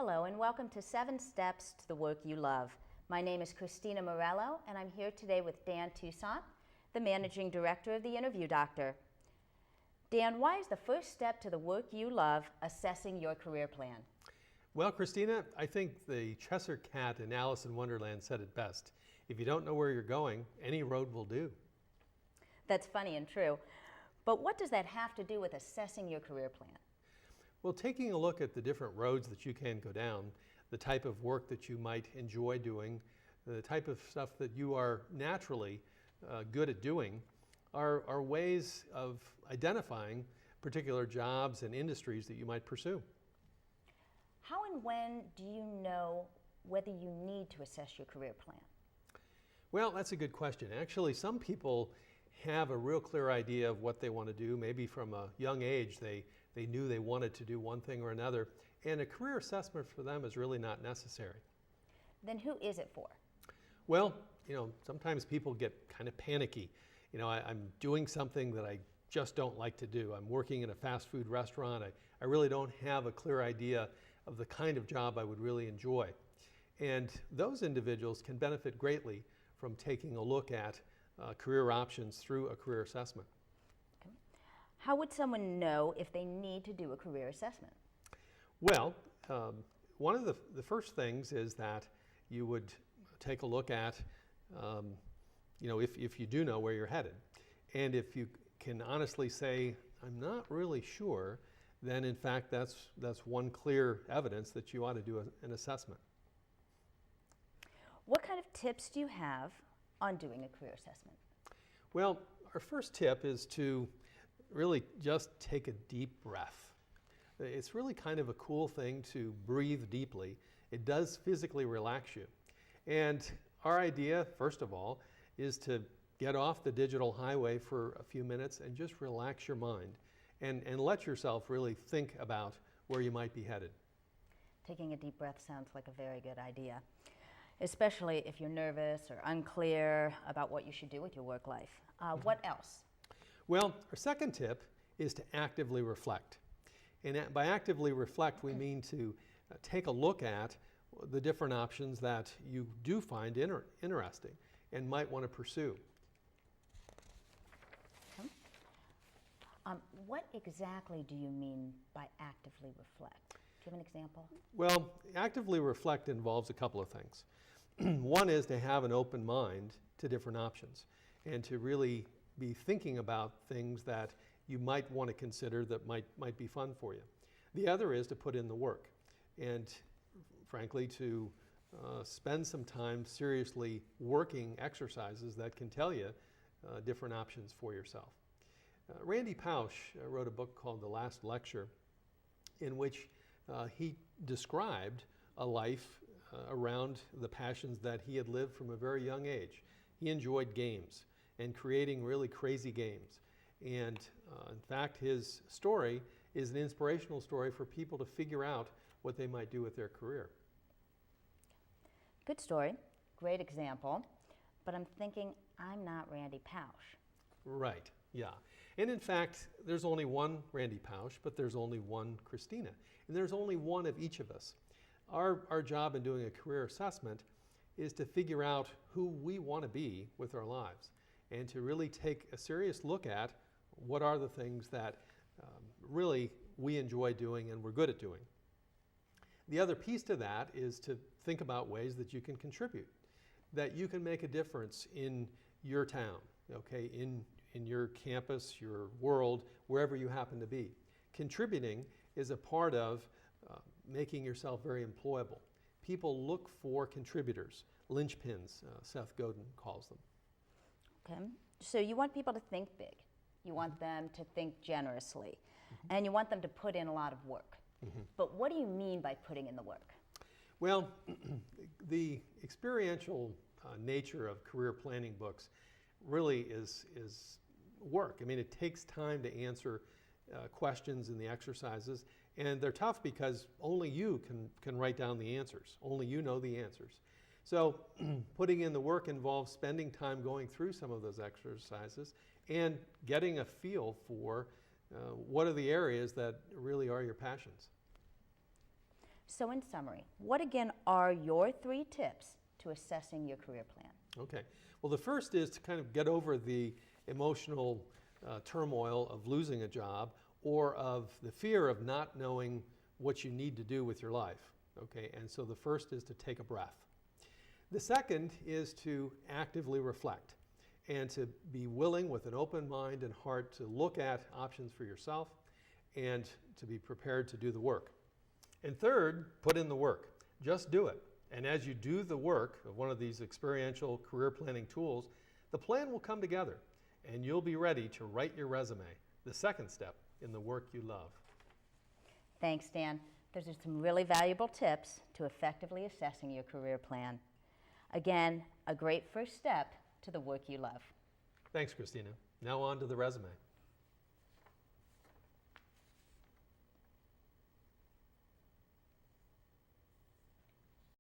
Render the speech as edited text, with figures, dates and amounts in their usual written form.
Hello and welcome to 7 Steps to the Work You Love. My name is Christina Morello and I'm here today with Dan Toussaint, the Managing Director of The Interview Doctor. Dan, why is the first step to the work you love assessing your career plan? Well, Christina, I think the Cheshire Cat in Alice in Wonderland said it best. If you don't know where you're going, any road will do. That's funny and true. But what does that have to do with assessing your career plan? Well, taking a look at the different roads that you can go down, the type of work that you might enjoy doing, the type of stuff that you are naturally good at doing, are ways of identifying particular jobs and industries that you might pursue. How and when do you know whether you need to assess your career plan? Well, that's a good question. Actually, some people have a real clear idea of what they want to do. Maybe from a young age they knew they wanted to do one thing or another, and a career assessment for them is really not necessary. Then who is it for? Well, sometimes people get kind of panicky. I'm doing something that I just don't like to do. I'm working in a fast food restaurant. I really don't have a clear idea of the kind of job I would really enjoy. And those individuals can benefit greatly from taking a look at career options through a career assessment. Okay. How would someone know if they need to do a career assessment? Well, one of the first things is that you would take a look at, if you do know where you're headed. And if you can honestly say, I'm not really sure, then in fact that's one clear evidence that you ought to do an assessment. What kind of tips do you have on doing a career assessment? Well, our first tip is to really just take a deep breath. It's really kind of a cool thing to breathe deeply. It does physically relax you. And our idea, first of all, is to get off the digital highway for a few minutes and just relax your mind and let yourself really think about where you might be headed. Taking a deep breath sounds like a very good idea, especially if you're nervous or unclear about what you should do with your work life. What else? Well, our second tip is to actively reflect. And by actively reflect, we mean to take a look at the different options that you do find interesting and might want to pursue. Okay. What exactly do you mean by actively reflect? Do you have an example? Well, actively reflect involves a couple of things. One is to have an open mind to different options and to really be thinking about things that you might want to consider that might be fun for you. The other is to put in the work and frankly to spend some time seriously working exercises that can tell you different options for yourself. Randy Pausch wrote a book called The Last Lecture in which he described a life around the passions that he had lived from a very young age. He enjoyed games and creating really crazy games. And in fact, his story is an inspirational story for people to figure out what they might do with their career. Good story, great example, but I'm thinking I'm not Randy Pausch. Right, yeah. And in fact, there's only one Randy Pausch, but there's only one Christina. And there's only one of each of us. Our job in doing a career assessment is to figure out who we want to be with our lives and to really take a serious look at what are the things that really we enjoy doing and we're good at doing. The other piece to that is to think about ways that you can contribute, that you can make a difference in your town, okay, in your campus, your world, wherever you happen to be. Contributing is a part of making yourself very employable. People look for contributors, linchpins, Seth Godin calls them. Okay, so you want people to think big. You want them to think generously, and you want them to put in a lot of work. But what do you mean by putting in the work? Well, the experiential nature of career planning books really is work. I mean, it takes time to answer questions in the exercises, and they're tough because only you can write down the answers. Only you know the answers. So putting in the work involves spending time going through some of those exercises and getting a feel for what are the areas that really are your passions. So in summary, what again are your 3 tips to assessing your career plan? Okay. Well, the first is to kind of get over the emotional turmoil of losing a job or of the fear of not knowing what you need to do with your life. Okay, and so the first is to take a breath. The second is to actively reflect and to be willing with an open mind and heart to look at options for yourself and to be prepared to do the work. And third, put in the work. Just do it. And as you do the work of one of these experiential career planning tools, the plan will come together and you'll be ready to write your resume, the second step in the work you love. Thanks, Dan. Those are some really valuable tips to effectively assessing your career plan. Again, a great first step to the work you love. Thanks, Christina. Now on to the resume.